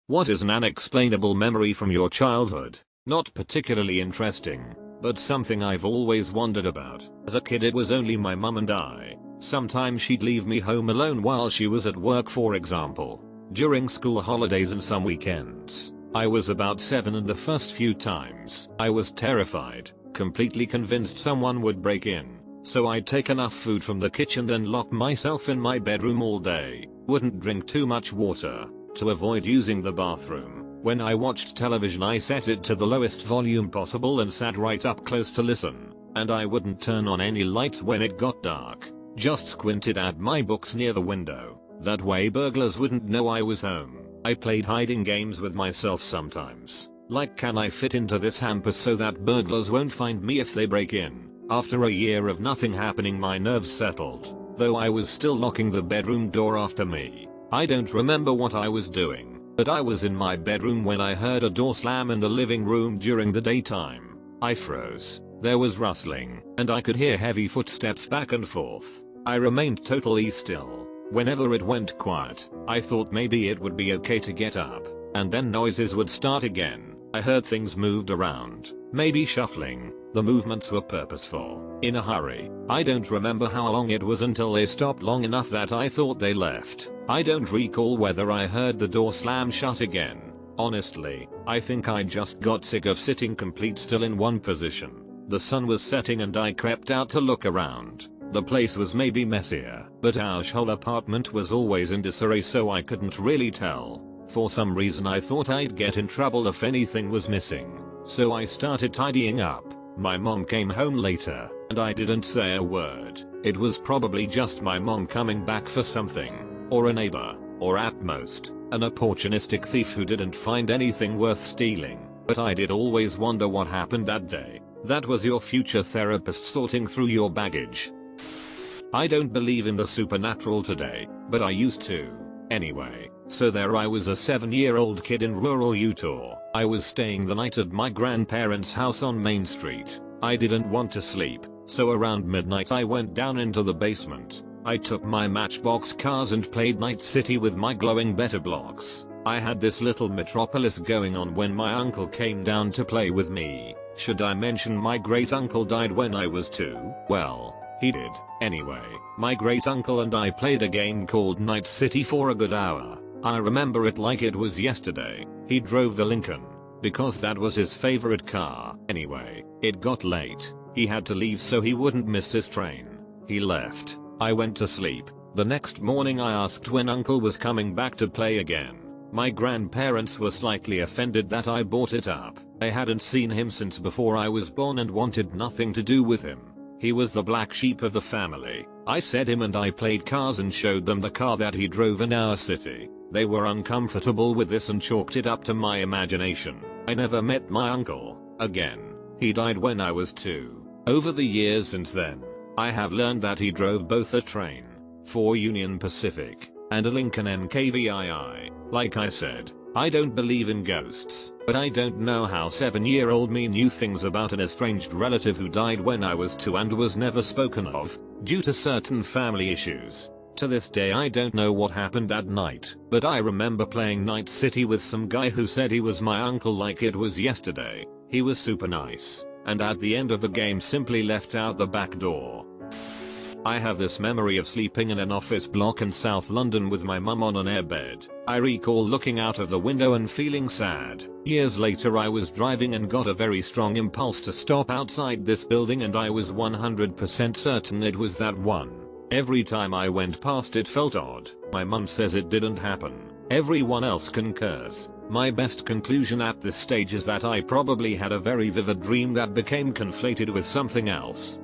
What is an unexplainable memory from your childhood? Not particularly interesting, but something I've always wondered about. As a kid it was only my mum and I. Sometimes she'd leave me home alone while she was at work, for example, during school holidays and some weekends. I was about 7 and the first few times I was terrified, completely convinced someone would break in. So I'd take enough food from the kitchen and lock myself in my bedroom all day, wouldn't drink too much water, to avoid using the bathroom. When I watched television I set it to the lowest volume possible and sat right up close to listen, and I wouldn't turn on any lights when it got dark, just squinted at my books near the window. That way burglars wouldn't know I was home. I played hiding games with myself sometimes, like can I fit into this hamper so that burglars won't find me if they break in. After a year of nothing happening my nerves settled, though I was still locking the bedroom door after me. I don't remember what I was doing, but I was in my bedroom when I heard a door slam in the living room during the daytime. I froze. There was rustling, and I could hear heavy footsteps back and forth. I remained totally still. Whenever it went quiet, I thought maybe it would be okay to get up, and then noises would start again. I heard things moved around, maybe shuffling. The movements were purposeful, in a hurry. I don't remember how long it was until they stopped long enough that I thought they left. I don't recall whether I heard the door slam shut again. Honestly, I think I just got sick of sitting complete still in one position. The sun was setting and I crept out to look around. The place was maybe messier, but our whole apartment was always in disarray so I couldn't really tell. For some reason I thought I'd get in trouble if anything was missing. So I started tidying up. My mom came home later, and I didn't say a word. It was probably just my mom coming back for something, or a neighbor, or at most, an opportunistic thief who didn't find anything worth stealing. But I did always wonder what happened that day. That was your future therapist sorting through your baggage. I don't believe in the supernatural today, but I used to. Anyway, so there I was, a 7-year-old kid in rural Utah. I was staying the night at my grandparents' house on Main Street. I didn't want to sleep, so around midnight I went down into the basement. I took my Matchbox cars and played Night City with my glowing better blocks. I had this little metropolis going on when my uncle came down to play with me. Should I mention my great uncle died when I was 2? Well, he did. Anyway, my great uncle and I played a game called Night City for a good hour. I remember it like it was yesterday. He drove the Lincoln, because that was his favorite car. Anyway, it got late. He had to leave so he wouldn't miss his train. He left. I went to sleep. The next morning I asked when uncle was coming back to play again. My grandparents were slightly offended that I brought it up. They hadn't seen him since before I was born and wanted nothing to do with him. He was the black sheep of the family. I said him and I played cars and showed them the car that he drove in our city. They were uncomfortable with this and chalked it up to my imagination. I never met my uncle again. He died when I was 2. Over the years since then, I have learned that he drove both a train for Union Pacific and a Lincoln MKVII. Like I said, I don't believe in ghosts, but I don't know how 7-year-old me knew things about an estranged relative who died when I was 2 and was never spoken of, due to certain family issues. To this day I don't know what happened that night, but I remember playing Night City with some guy who said he was my uncle like it was yesterday. He was super nice, and at the end of the game simply left out the back door. I have this memory of sleeping in an office block in South London with my mum on an airbed. I recall looking out of the window and feeling sad. Years later I was driving and got a very strong impulse to stop outside this building and I was 100% certain it was that one. Every time I went past it felt odd. My mum says it didn't happen. Everyone else concurs. My best conclusion at this stage is that I probably had a very vivid dream that became conflated with something else.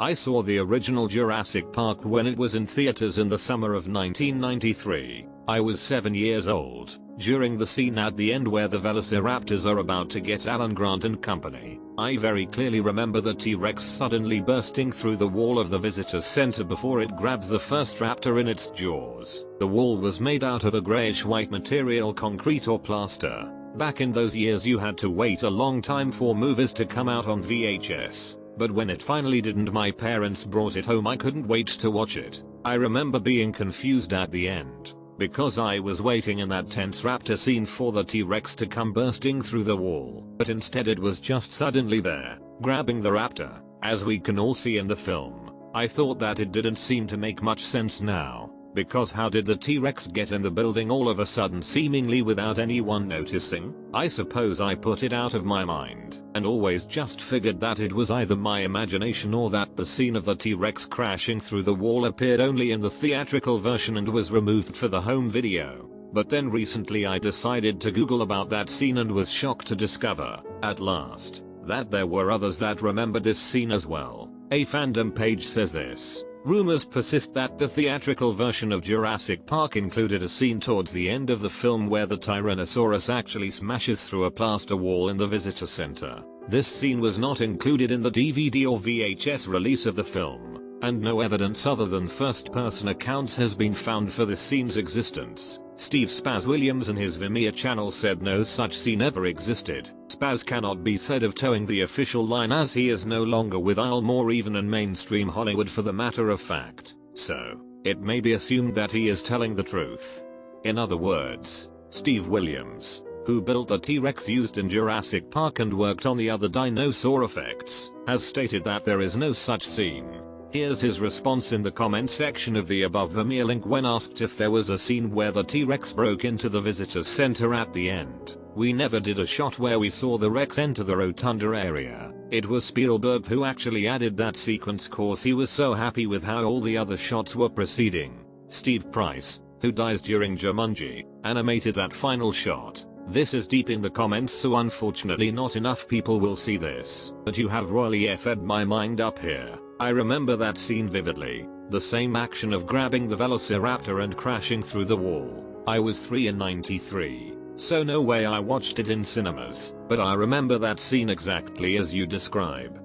I saw the original Jurassic Park when it was in theaters in the summer of 1993. I was 7 years old. During the scene at the end where the Velociraptors are about to get Alan Grant and company, I very clearly remember the T-Rex suddenly bursting through the wall of the visitor center before it grabs the first raptor in its jaws. The wall was made out of a grayish-white material, concrete or plaster. Back in those years you had to wait a long time for movies to come out on VHS. But when it finally did and my parents brought it home I couldn't wait to watch it. I remember being confused at the end. because I was waiting in that tense raptor scene for the T-Rex to come bursting through the wall, but instead it was just suddenly there, grabbing the raptor, as we can all see in the film. I thought that it didn't seem to make much sense now, because how did the T-Rex get in the building all of a sudden seemingly without anyone noticing? I suppose I put it out of my mind, and always just figured that it was either my imagination or that the scene of the T-Rex crashing through the wall appeared only in the theatrical version and was removed for the home video. But then recently I decided to Google about that scene and was shocked to discover, at last, that there were others that remembered this scene as well. A fandom page says this: rumors persist that the theatrical version of Jurassic Park included a scene towards the end of the film where the Tyrannosaurus actually smashes through a plaster wall in the visitor center. This scene was not included in the DVD or VHS release of the film, and no evidence other than first-person accounts has been found for this scene's existence. Steve Spaz Williams in his Vimeo channel said no such scene ever existed. Spaz cannot be said of towing the official line as he is no longer with Isle or even in mainstream Hollywood for the matter of fact, so it may be assumed that he is telling the truth. In other words, Steve Williams, who built the T-Rex used in Jurassic Park and worked on the other dinosaur effects, has stated that there is no such scene. Here's his response in the comment section of the above Vimeo link when asked if there was a scene where the T-Rex broke into the visitor center at the end. We never did a shot where we saw the Rex enter the rotunda area. It was Spielberg who actually added that sequence cause he was so happy with how all the other shots were proceeding. Steve Price, who dies during Jumanji, animated that final shot. This is deep in the comments, so unfortunately not enough people will see this, but you have royally effed my mind up here. I remember that scene vividly, the same action of grabbing the Velociraptor and crashing through the wall. I was 3 in '93, so no way I watched it in cinemas, but I remember that scene exactly as you describe.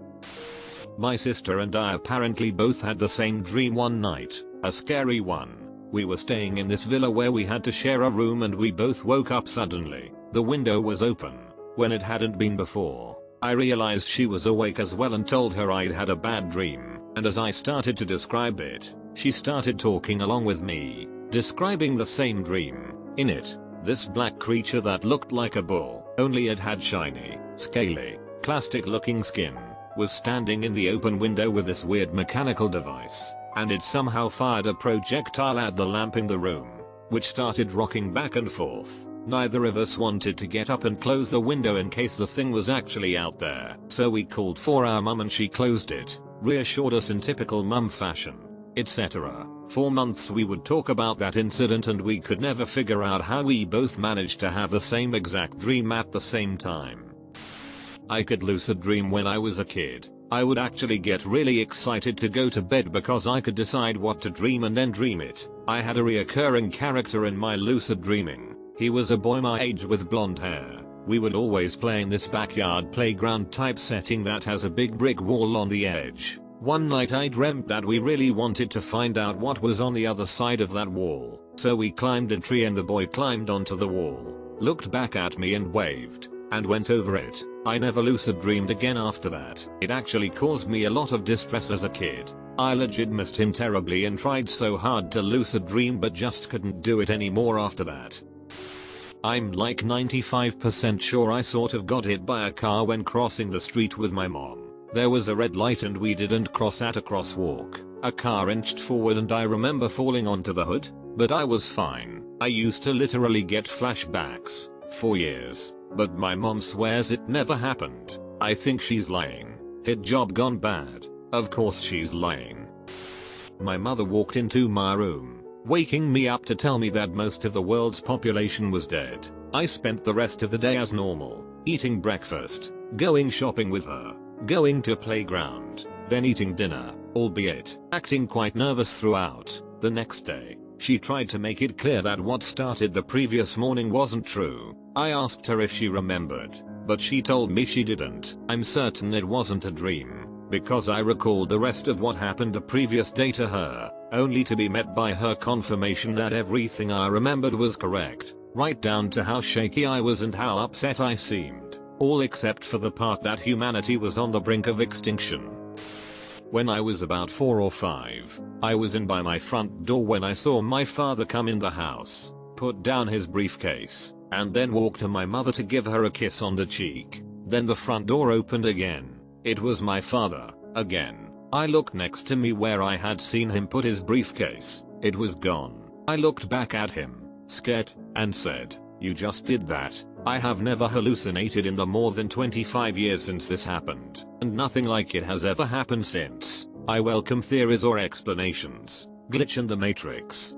My sister and I apparently both had the same dream one night, a scary one. We were staying in this villa where we had to share a room and we both woke up suddenly. The window was open, when it hadn't been before. I realized she was awake as well and told her I'd had a bad dream, and as I started to describe it, she started talking along with me, describing the same dream. In it, this black creature that looked like a bull, only it had shiny, scaly, plastic-looking skin, was standing in the open window with this weird mechanical device, and it somehow fired a projectile at the lamp in the room, which started rocking back and forth. Neither of us wanted to get up and close the window in case the thing was actually out there, so we called for our mum and she closed it, reassured us in typical mum fashion, etc. For months we would talk about that incident and we could never figure out how we both managed to have the same exact dream at the same time. I could lucid dream when I was a kid. I would actually get really excited to go to bed because I could decide what to dream and then dream it. I had a reoccurring character in my lucid dreaming. He was a boy my age with blonde hair. We would always play in this backyard playground type setting that has a big brick wall on the edge. One night I dreamt that we really wanted to find out what was on the other side of that wall. So we climbed a tree and the boy climbed onto the wall, looked back at me and waved, and went over it. I never lucid dreamed again after that. It actually caused me a lot of distress as a kid. I legit missed him terribly and tried so hard to lucid dream but just couldn't do it anymore after that. I'm like 95% sure I sort of got hit by a car when crossing the street with my mom. There was a red light and we didn't cross at a crosswalk. A car inched forward and I remember falling onto the hood, but I was fine. I used to literally get flashbacks for years, but my mom swears it never happened. I think she's lying. Hit job gone bad. Of course she's lying. My mother walked into my room, waking me up to tell me that most of the world's population was dead. I spent the rest of the day as normal, eating breakfast, going shopping with her, going to playground, then eating dinner, albeit acting quite nervous throughout. The next day, she tried to make it clear that what started the previous morning wasn't true. I asked her if she remembered, but she told me she didn't. I'm certain it wasn't a dream, because I recalled the rest of what happened the previous day to her, only to be met by her confirmation that everything I remembered was correct, right down to how shaky I was and how upset I seemed, all except for the part that humanity was on the brink of extinction. When I was about 4 or 5, I was in by my front door when I saw my father come in the house, put down his briefcase, and then walk to my mother to give her a kiss on the cheek. Then the front door opened again. It was my father, again. I looked next to me where I had seen him put his briefcase. It was gone. I looked back at him, scared, and said, "You just did that." I have never hallucinated in the more than 25 years since this happened, and nothing like it has ever happened since. I welcome theories or explanations. Glitch in the Matrix.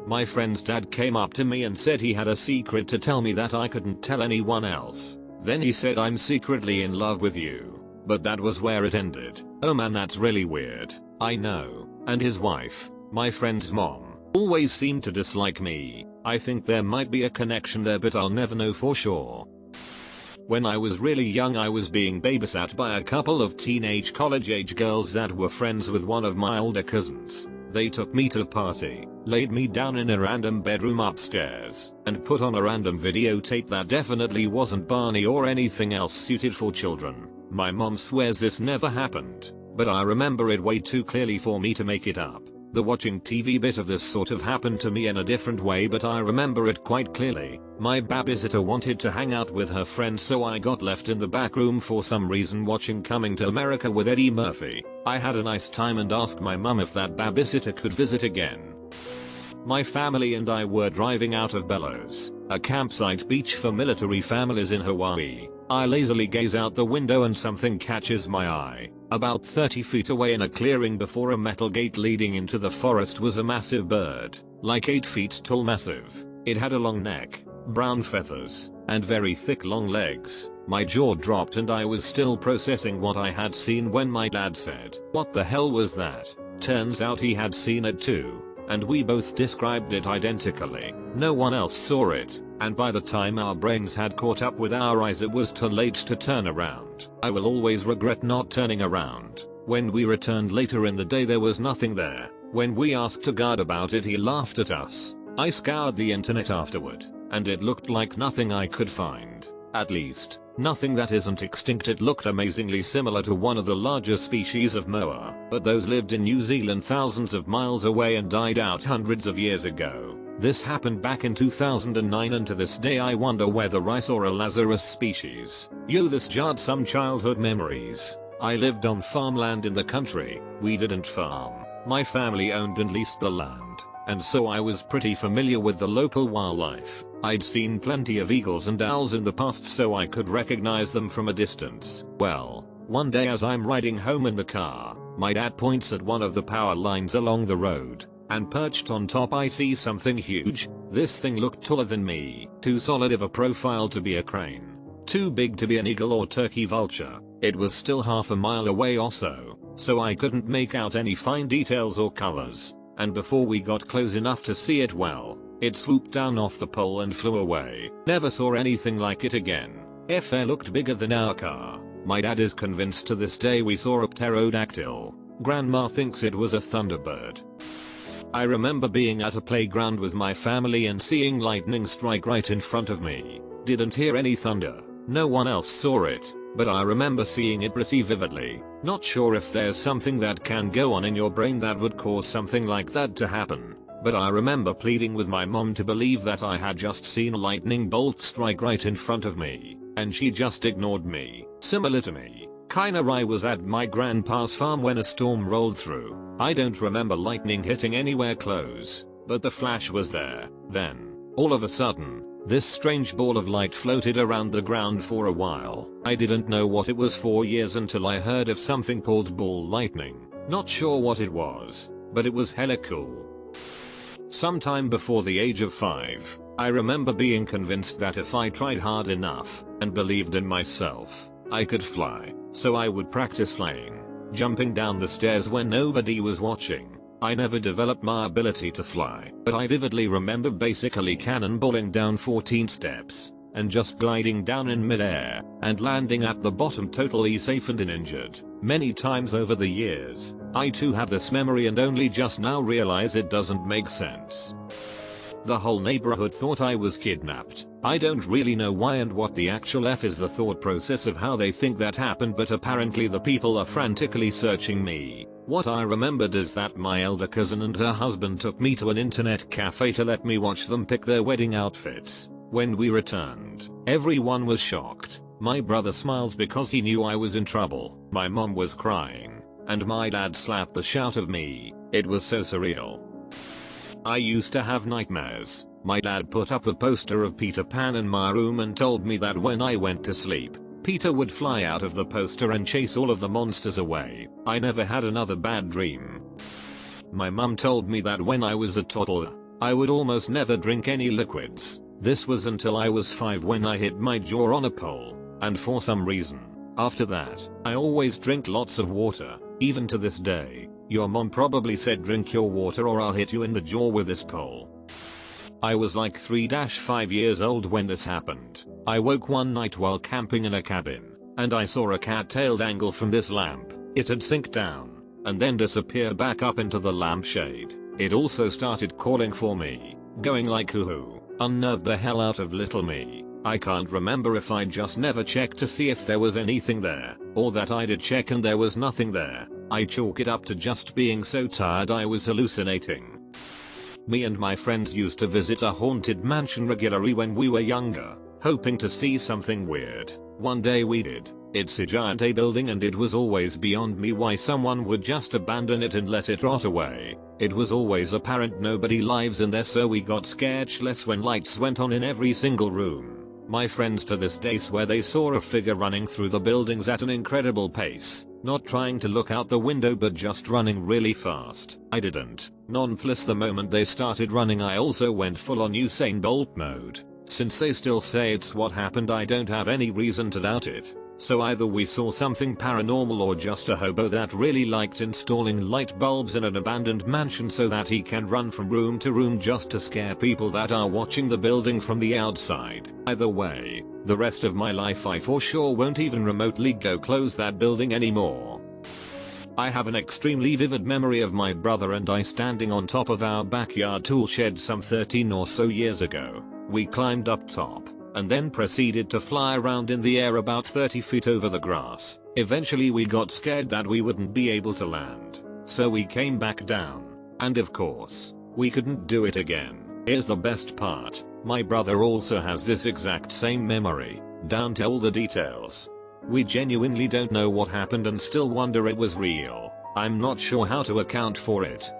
My friend's dad came up to me and said he had a secret to tell me that I couldn't tell anyone else. Then he said, "I'm secretly in love with you." But that was where it ended. Oh man, that's really weird. I know. And his wife, my friend's mom, always seemed to dislike me. I think there might be a connection there, but I'll never know for sure. When I was really young, I was being babysat by a couple of teenage college-age girls that were friends with one of my older cousins. They took me to a party, laid me down in a random bedroom upstairs, and put on a random videotape that definitely wasn't Barney or anything else suited for children. My mom swears this never happened, but I remember it way too clearly for me to make it up. The watching TV bit of this sort of happened to me in a different way, but I remember it quite clearly. My babysitter wanted to hang out with her friends, so I got left in the back room for some reason watching Coming to America with Eddie Murphy. I had a nice time and asked my mum if that babysitter could visit again. My family and I were driving out of Bellows, a campsite beach for military families in Hawaii. I lazily gaze out the window and something catches my eye. About 30 feet away in a clearing before a metal gate leading into the forest was a massive bird, like 8 feet tall, massive. It had a long neck, brown feathers, and very thick long legs. My jaw dropped and I was still processing what I had seen when my dad said, "What the hell was that?" Turns out he had seen it too, and we both described it identically. No one else saw it, and by the time our brains had caught up with our eyes, it was too late to turn around. I will always regret not turning around. When we returned later in the day, there was nothing there. When we asked a guard about it, he laughed at us. I scoured the internet afterward, and it looked like nothing I could find. At least, nothing that isn't extinct. It looked amazingly similar to one of the larger species of moa, but those lived in New Zealand thousands of miles away and died out hundreds of years ago. This happened back in 2009, and to this day I wonder whether rice or a Lazarus species. Yo, this jarred some childhood memories. I lived on farmland in the country. We didn't farm. My family owned and leased the land, and so I was pretty familiar with the local wildlife. I'd seen plenty of eagles and owls in the past, so I could recognize them from a distance. Well, one day as I'm riding home in the car, my dad points at one of the power lines along the road, and perched on top I see something huge. This thing looked taller than me, too solid of a profile to be a crane, too big to be an eagle or turkey vulture. It was still half a mile away or so I couldn't make out any fine details or colors, and before we got close enough to see it well, it swooped down off the pole and flew away. Never saw anything like it again. It looked bigger than our car. My dad is convinced to this day we saw a pterodactyl. Grandma thinks it was a thunderbird. I remember being at a playground with my family and seeing lightning strike right in front of me. Didn't hear any thunder. No one else saw it, but I remember seeing it pretty vividly. Not sure if there's something that can go on in your brain that would cause something like that to happen, but I remember pleading with my mom to believe that I had just seen a lightning bolt strike right in front of me, and she just ignored me. Similar to me, I was at my grandpa's farm when a storm rolled through. I don't remember lightning hitting anywhere close, but the flash was there. Then, all of a sudden, this strange ball of light floated around the ground for a while. I didn't know what it was for years until I heard of something called ball lightning. Not sure what it was, but it was hella cool. Sometime before the age of 5, I remember being convinced that if I tried hard enough and believed in myself, I could fly. So I would practice flying, jumping down the stairs when nobody was watching. I never developed my ability to fly, but I vividly remember basically cannonballing down 14 steps and just gliding down in midair and landing at the bottom totally safe and uninjured. Many times over the years, I too have this memory and only just now realize it doesn't make sense. The whole neighborhood thought I was kidnapped. I don't really know why and what the actual F is the thought process of how they think that happened, but apparently the people are frantically searching me. What I remembered is that my elder cousin and her husband took me to an internet cafe to let me watch them pick their wedding outfits. When we returned, everyone was shocked. My brother smiles because he knew I was in trouble. My mom was crying. And my dad slapped the shit out of me. It was so surreal. I used to have nightmares. My dad put up a poster of Peter Pan in my room and told me that when I went to sleep, Peter would fly out of the poster and chase all of the monsters away. I never had another bad dream. My mum told me that when I was a toddler, I would almost never drink any liquids. This was until I was 5 when I hit my jaw on a pole, and for some reason, after that, I always drink lots of water, even to this day. Your mom probably said drink your water or I'll hit you in the jaw with this pole. I was like 3-5 years old when this happened. I woke one night while camping in a cabin, and I saw a cat-tailed angle from this lamp. It had sink down, and then disappear back up into the lampshade. It also started calling for me, going like hoo-hoo, unnerved the hell out of little me. I can't remember if I just never checked to see if there was anything there, or that I did check and there was nothing there. I chalk it up to just being so tired I was hallucinating. Me and my friends used to visit a haunted mansion regularly when we were younger, hoping to see something weird. One day we did. It's a giant A building and it was always beyond me why someone would just abandon it and let it rot away. It was always apparent nobody lives in there, so we got scared shitless when lights went on in every single room. My friends to this day swear they saw a figure running through the buildings at an incredible pace, not trying to look out the window but just running really fast. I didn't. Nonetheless, the moment they started running I also went full on Usain Bolt mode. Since they still say it's what happened, I don't have any reason to doubt it. So either we saw something paranormal or just a hobo that really liked installing light bulbs in an abandoned mansion so that he can run from room to room just to scare people that are watching the building from the outside. Either way, the rest of my life I for sure won't even remotely go close that building anymore. I have an extremely vivid memory of my brother and I standing on top of our backyard tool shed some 13 or so years ago. We climbed up top, and then proceeded to fly around in the air about 30 feet over the grass. Eventually we got scared that we wouldn't be able to land, so we came back down, and of course, we couldn't do it again. Here's the best part, my brother also has this exact same memory, down to all the details. We genuinely don't know what happened and still wonder it was real. I'm not sure how to account for it.